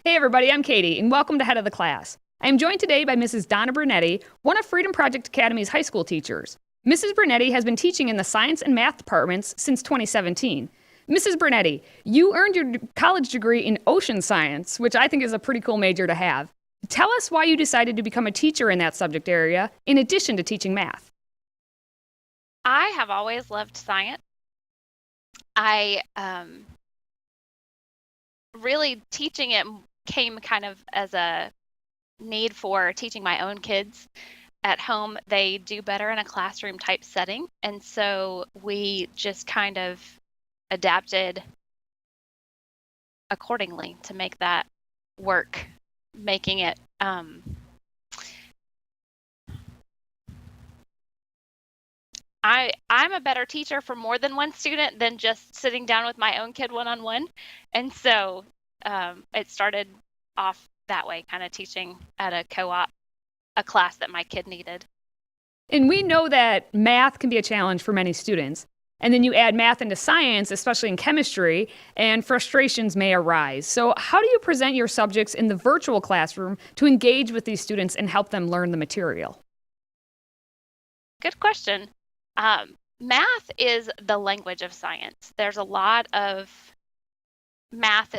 Hey everybody, I'm Katie, and welcome to Head of the Class. I am joined today by Mrs. Donna Brunetti, one of Freedom Project Academy's high school teachers. Mrs. Brunetti has been teaching in the science and math departments since 2017. Mrs. Brunetti, you earned your college degree in ocean science, which I think is a pretty cool major to have. Tell us why you decided to become a teacher in that subject area, in addition to teaching math. I have always loved science. I really teaching it came kind of as a need for teaching my own kids at home. They do better in a classroom type setting. And so we just kind of adapted accordingly to make that work, making it I'm a better teacher for more than one student than just sitting down with my own kid one-on-one. And so it started off that way, kind of teaching at a co-op, a class that my kid needed. And we know that math can be a challenge for many students. And then you add math into science, especially in chemistry, and frustrations may arise. So how do you present your subjects in the virtual classroom to engage with these students and help them learn the material? Good question. Math is the language of science. There's a lot of math,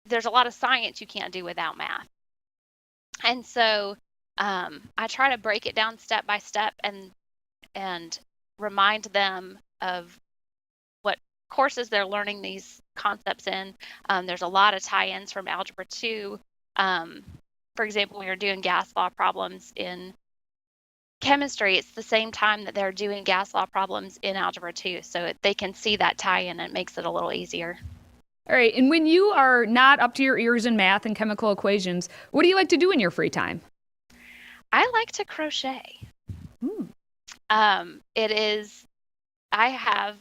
there's a lot of science you can't do without math. And so I try to break it down step by step and remind them of what courses they're learning these concepts in. There's a lot of tie-ins from Algebra 2. For example, when you're doing gas law problems in chemistry, it's the same time that they're doing gas law problems in Algebra 2. So they can see that tie-in, and it makes it a little easier. All right, and when you are not up to your ears in math and chemical equations, what do you like to do in your free time? I like to crochet. I have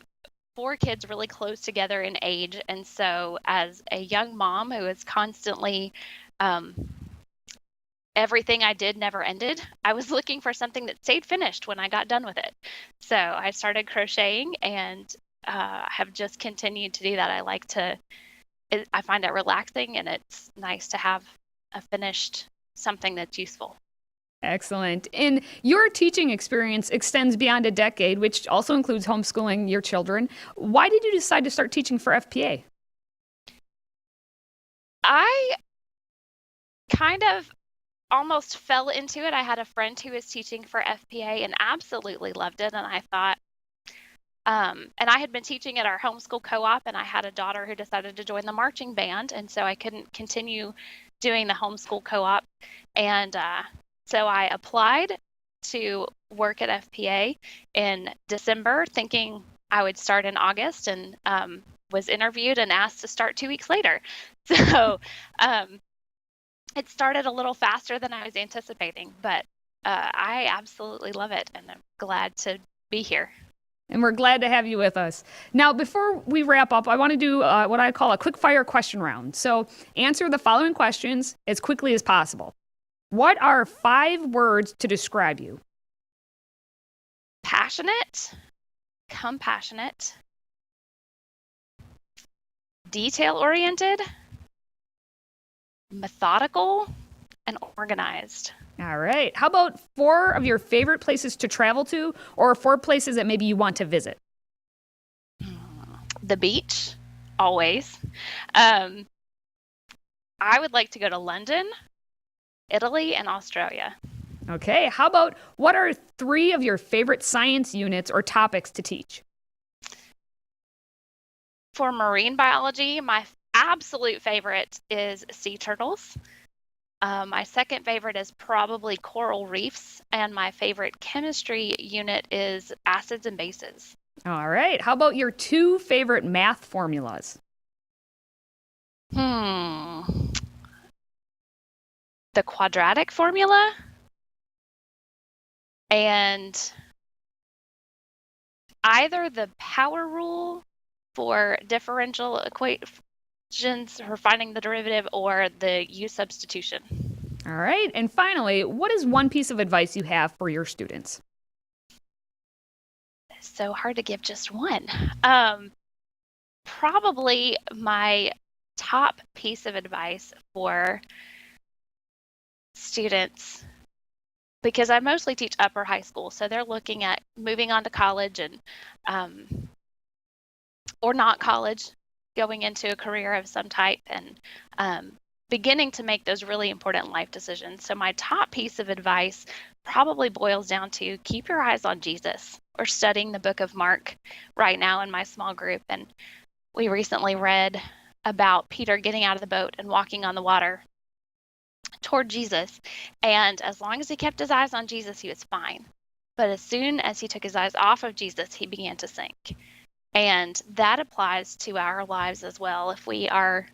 4 kids really close together in age, and so as a young mom who is constantly everything I did never ended, I was looking for something that stayed finished when I got done with it. So I started crocheting and have just continued to do that. I find it relaxing, and it's nice to have a finished something that's useful. Excellent. And your teaching experience extends beyond a decade, which also includes homeschooling your children. Why did you decide to start teaching for FPA? I kind of almost fell into it. I had a friend who was teaching for FPA and absolutely loved it. And I thought, and I had been teaching at our homeschool co-op, and I had a daughter who decided to join the marching band. And so I couldn't continue doing the homeschool co-op. And so I applied to work at FPA in December, thinking I would start in August, and was interviewed and asked to start 2 weeks later. So it started a little faster than I was anticipating, but I absolutely love it, and I'm glad to be here. And we're glad to have you with us. Now, before we wrap up, I want to do what I call a quick fire question round. So answer the following questions as quickly as possible. What are 5 words to describe you? Passionate, compassionate, detail-oriented, methodical, and organized. All right. How about 4 of your favorite places to travel to, or 4 places that maybe you want to visit? The beach, always. I would like to go to London, Italy, and Australia. Okay. How about what are 3 of your favorite science units or topics to teach? For marine biology, my absolute favorite is sea turtles. My second favorite is probably coral reefs, and my favorite chemistry unit is acids and bases. All right. How about your 2 favorite math formulas? The quadratic formula and either the power rule for differential equations for finding the derivative, or the U substitution. All right. And finally, what is one piece of advice you have for your students? so hard to give just one. Probably my top piece of advice for students, because I mostly teach upper high school, so they're looking at moving on to college and or not college, going into a career of some type, and beginning to make those really important life decisions. So my top piece of advice probably boils down to keep your eyes on Jesus. We're studying the book of Mark right now in my small group, and we recently read about Peter getting out of the boat and walking on the water toward Jesus. And as long as he kept his eyes on Jesus, he was fine. But as soon as he took his eyes off of Jesus, he began to sink. And that applies to our lives as well. If we are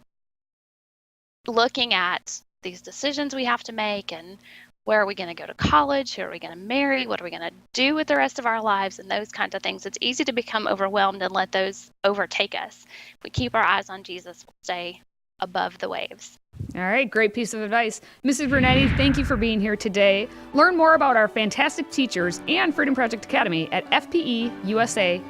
looking at these decisions we have to make, and where are we going to go to college, who are we going to marry, what are we going to do with the rest of our lives, and those kinds of things, it's easy to become overwhelmed and let those overtake us. If we keep our eyes on Jesus, we'll stay above the waves. All right, great piece of advice. Mrs. Brunetti, thank you for being here today. Learn more about our fantastic teachers and Freedom Project Academy at fpeusa.org.